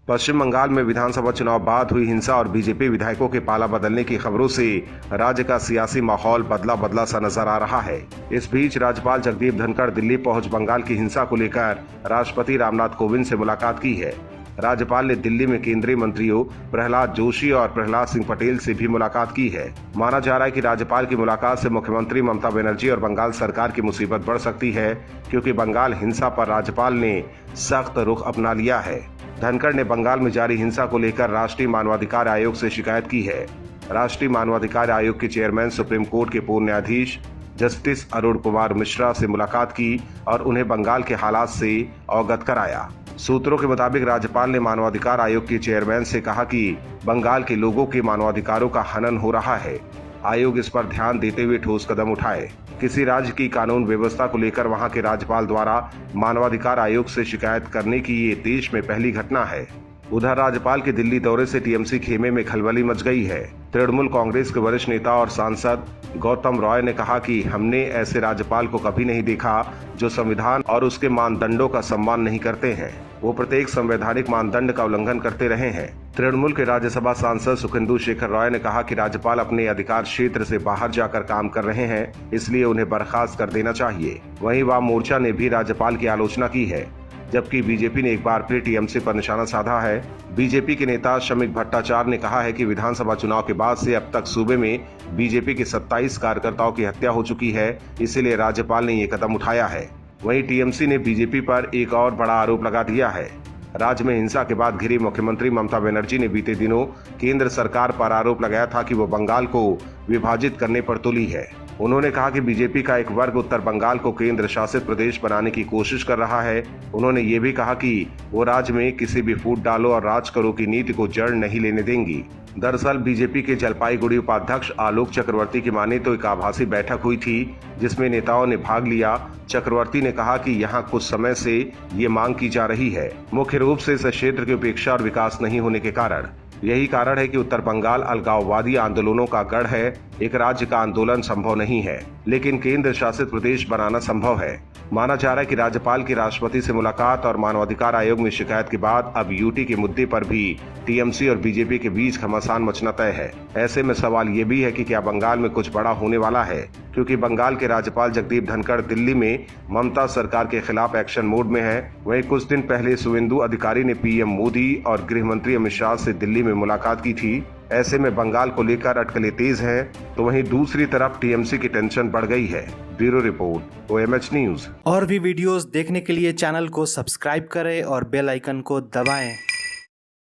पश्चिम बंगाल में विधानसभा चुनाव बाद हुई हिंसा और बीजेपी विधायकों के पाला बदलने की खबरों से राज्य का सियासी माहौल बदला बदला सा नजर आ रहा है। इस बीच राज्यपाल जगदीप धनखड़ दिल्ली पहुंच बंगाल की हिंसा को लेकर राष्ट्रपति रामनाथ कोविंद से मुलाकात की है। राज्यपाल ने दिल्ली में केंद्रीय मंत्रियों प्रहलाद जोशी और प्रहलाद सिंह पटेल से भी मुलाकात की है। माना जा रहा है कि राज्यपाल की मुलाकात से मुख्यमंत्री ममता बनर्जी और बंगाल सरकार की मुसीबत बढ़ सकती है, क्योंकि बंगाल हिंसा पर राज्यपाल ने सख्त रुख अपना लिया है। धनखड़ ने बंगाल में जारी हिंसा को लेकर राष्ट्रीय मानवाधिकार आयोग से शिकायत की है। राष्ट्रीय मानवाधिकार आयोग के चेयरमैन सुप्रीम कोर्ट के पूर्व न्यायाधीश जस्टिस अरुण कुमार मिश्रा से मुलाकात की और उन्हें बंगाल के हालात से अवगत कराया। सूत्रों के मुताबिक राज्यपाल ने मानवाधिकार आयोग के चेयरमैन से कहा कि बंगाल के लोगों के मानवाधिकारों का हनन हो रहा है। आयोग इस पर ध्यान देते हुए ठोस कदम उठाए। किसी राज्य की कानून व्यवस्था को लेकर वहां के राज्यपाल द्वारा मानवाधिकार आयोग से शिकायत करने की ये देश में पहली घटना है। उधर राज्यपाल के दिल्ली दौरे से टीएमसी खेमे में खलबली मच गई है। तृणमूल कांग्रेस के वरिष्ठ नेता और सांसद गौतम रॉय ने कहा कि हमने ऐसे राज्यपाल को कभी नहीं देखा जो संविधान और उसके मानदंडों का सम्मान नहीं करते हैं। वो प्रत्येक संवैधानिक मानदंड का उल्लंघन करते रहे हैं। तृणमूल के राज्यसभा सांसद सुखेंदु शेखर रॉय ने कहा कि राज्यपाल अपने अधिकार क्षेत्र से बाहर जाकर काम कर रहे हैं, इसलिए उन्हें बर्खास्त कर देना चाहिए। वहीं वाम मोर्चा ने भी राज्यपाल की आलोचना की है, जबकि बीजेपी ने एक बार फिर टीएमसी पर निशाना साधा है। बीजेपी के नेता शमिक भट्टाचार्य ने कहा है कि विधानसभा चुनाव के बाद से अब तक सूबे में बीजेपी के 27 कार्यकर्ताओं की हत्या हो चुकी है, इसीलिए राज्यपाल ने ये कदम उठाया है। वहीं टीएमसी ने बीजेपी पर एक और बड़ा आरोप लगा दिया है। राज्य में हिंसा के बाद घिरी मुख्यमंत्री ममता बनर्जी ने बीते दिनों केंद्र सरकार पर आरोप लगाया था कि वो बंगाल को विभाजित करने पर तुली है। उन्होंने कहा कि बीजेपी का एक वर्ग उत्तर बंगाल को केंद्र शासित प्रदेश बनाने की कोशिश कर रहा है। उन्होंने ये भी कहा कि वो राज्य में किसी भी फूट डालो और राज करो की नीति को जड़ नहीं लेने देंगी। दरअसल बीजेपी के जलपाईगुड़ी उपाध्यक्ष आलोक चक्रवर्ती की माने तो एक आभासी बैठक हुई थी, जिसमें नेताओं ने भाग लिया। चक्रवर्ती ने कहा कि यहाँ कुछ समय से ये मांग की जा रही है, मुख्य रूप से इस क्षेत्र की उपेक्षा और विकास नहीं होने के कारण। यही कारण है कि उत्तर बंगाल अलगाववादी आंदोलनों का गढ़ है। एक राज्य का आंदोलन संभव नहीं है, लेकिन केंद्र शासित प्रदेश बनाना संभव है। माना जा रहा है कि राज्यपाल की राष्ट्रपति से मुलाकात और मानवाधिकार आयोग में शिकायत के बाद अब यूटी के मुद्दे पर भी टीएमसी और बीजेपी के बीच घमासान मचना तय है। ऐसे में सवाल ये भी है कि क्या बंगाल में कुछ बड़ा होने वाला है, क्योंकि बंगाल के राज्यपाल जगदीप धनखड़ दिल्ली में ममता सरकार के खिलाफ एक्शन मोड में है। वहीं कुछ दिन पहले शुवेंदु अधिकारी ने पीएम मोदी और गृह मंत्री अमित शाह से दिल्ली में मुलाकात की थी। ऐसे में बंगाल को लेकर अटकलें तेज हैं, तो वहीं दूसरी तरफ टीएमसी की टेंशन बढ़ गई है। Bureau report, OMH news. और भी वीडियोस देखने के लिए चैनल को सब्सक्राइब करें और बेल आइकन को दबाएं।